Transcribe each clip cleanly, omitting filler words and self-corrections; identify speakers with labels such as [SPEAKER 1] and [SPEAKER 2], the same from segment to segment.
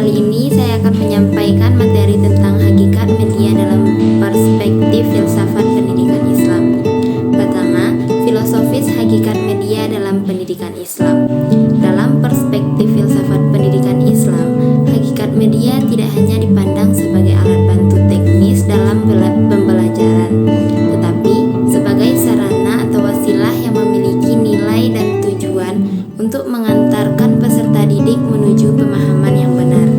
[SPEAKER 1] Kali ini saya akan menyampaikan materi tentang hakikat media dalam perspektif filsafat pendidikan Islam. Pertama, filosofis hakikat media dalam pendidikan Islam. Dalam perspektif filsafat pendidikan Islam, hakikat media tidak hanya dipandang sebagai alat bantu teknis dalam pembelajaran, tetapi sebagai sarana atau wasilah yang memiliki nilai dan tujuan untuk mengantarkan peserta didik menuju pemahaman yang benar.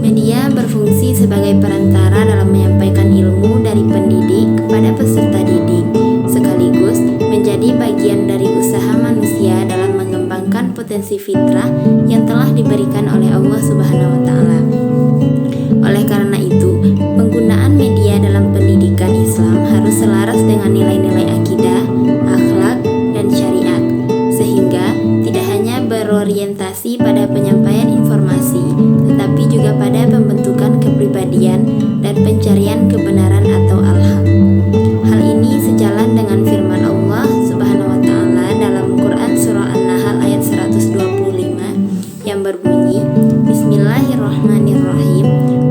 [SPEAKER 1] Media berfungsi sebagai perantara dalam menyampaikan ilmu dari pendidik kepada peserta didik, sekaligus menjadi bagian dari usaha manusia dalam mengembangkan potensi fitrah yang telah diberikan oleh Allah Subhanahu wa Ta'ala. Oleh karena itu, penggunaan media dalam pendidikan Islam harus selaras dengan nilai-nilai akidah, akhlak, dan syariat, sehingga tidak hanya berorientasi pada penyampaian informasi, tetapi juga pada pembentukan kepribadian dan pencarian kebenaran atau al-haq. Hal ini sejalan dengan firman Allah Subhanahu wa Ta'ala dalam Quran surah An-Nahl ayat 125 yang berbunyi, Bismillahirrahmanirrahim,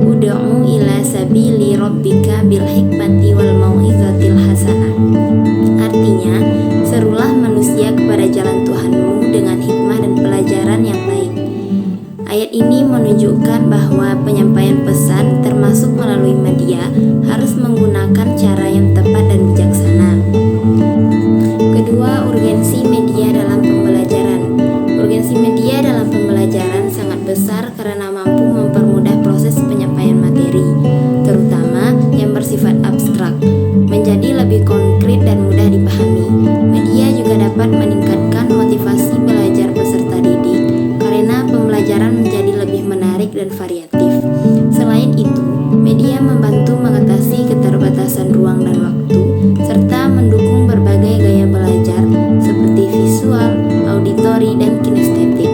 [SPEAKER 1] Ud'u ila sabili rabbika bil hikmati wal mau'izatil hasanah. Artinya, serulah manusia kepada jalan Tuhanmu dengan hikmah dan pelajaran yang baik. Ayat ini menunjukkan bahwa penyampaian pesan termasuk melalui media harus menggunakan cara yang tepat dan bijaksana. Kedua, urgensi media dalam pembelajaran. Urgensi media dalam pembelajaran sangat besar karena mampu mempermudah proses penyampaian materi, terutama yang bersifat abstrak, menjadi lebih konkret dan mudah dipahami. Media juga dapat meningkatkan motivasi belajar peserta didik karena pembelajaran menjadi lebih menarik dan variatif. Selain itu, media membantu mengatasi keterbatasan ruang dan waktu, serta mendukung berbagai gaya belajar seperti visual, auditori, dan kinestetik.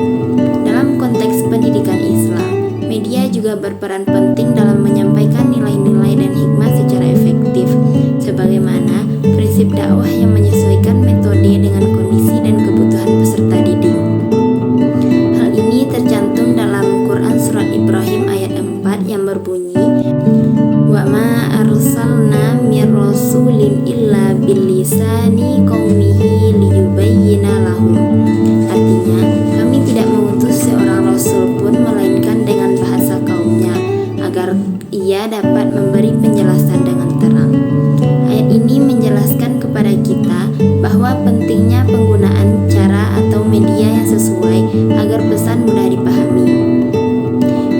[SPEAKER 1] Dalam konteks pendidikan Islam, media juga berperan penting dalam menyampaikan nilai-nilai dan hikmah secara efektif, sebagaimana prinsip dakwah yang menyesuaikan metode dengan kondisi dan kebutuhan peserta didik. Hal ini tercantum dalam Quran surat Ibrahim ayat 4 yang berbunyi, Wa ma arsalna mir rasulin illa bilisani qaumihi liyubayyina lahum. Artinya, kami tidak mengutus seorang rasul pun melainkan dengan bahasa kaumnya agar ia dapat memberi penjelasan dengan terang. Ayat ini menjelaskan kepada kita bahwa pentingnya penggunaan cara atau media yang sesuai agar pesan mudah dipahami.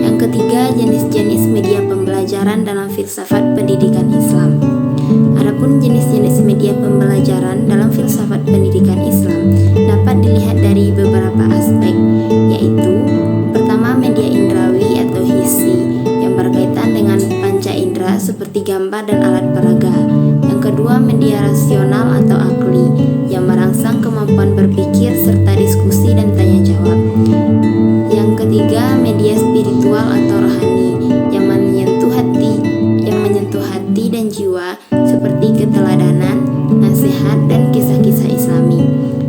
[SPEAKER 1] Yang ketiga, jenis-jenis media pembelajaran dalam filsafat pendidikan Islam. Adapun jenis-jenis media pembelajaran dalam filsafat pendidikan Islam dapat dilihat dari beberapa aspek, yaitu pertama, media indrawi atau hissi yang berkaitan dengan panca indera seperti gambar dan alat peraga. Yang kedua, media rasional atau akli yang merangsang kemampuan berpikir serta diskusi dan tanya jawab. Yang ketiga, media spiritual atau rohani yang menyentuh hati dan jiwa seperti keteladanan, nasihat, dan kisah-kisah Islami.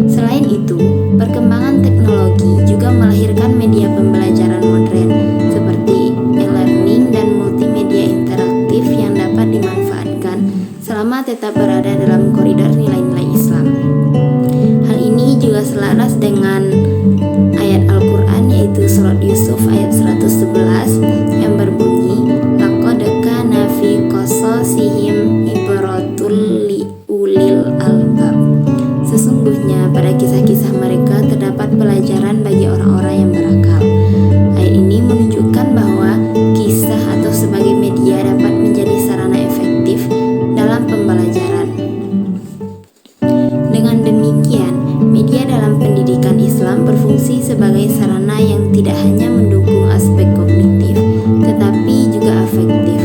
[SPEAKER 1] Selain itu, perkembangan teknologi juga melahirkan media pembelajaran modern seperti e-learning dan multimedia interaktif yang dapat dimanfaatkan selama tetap berada dalam koridor nilai-nilai Islam. Hal ini juga selaras dengan ayat Al-Quran yaitu surat Yusuf ayat 111 yang berbunyi, Laqad kana fi qasasihim ibaratul li ulil albab. Sesungguhnya pada kisah-kisah mereka terdapat pelajaran bagi orang-orang yang berakal. Ayat ini menunjukkan bahwa kisah atau sebagai media dapat menjadi sarana efektif dalam pembelajaran. Dengan demikian, media dalam pendidikan Islam berfungsi sebagai sarana yang tidak hanya mendukung aspek kognitif, tetapi juga afektif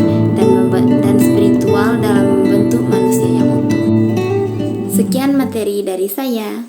[SPEAKER 1] dan spiritual dalam membentuk manusia yang utuh. Sekian materi dari saya.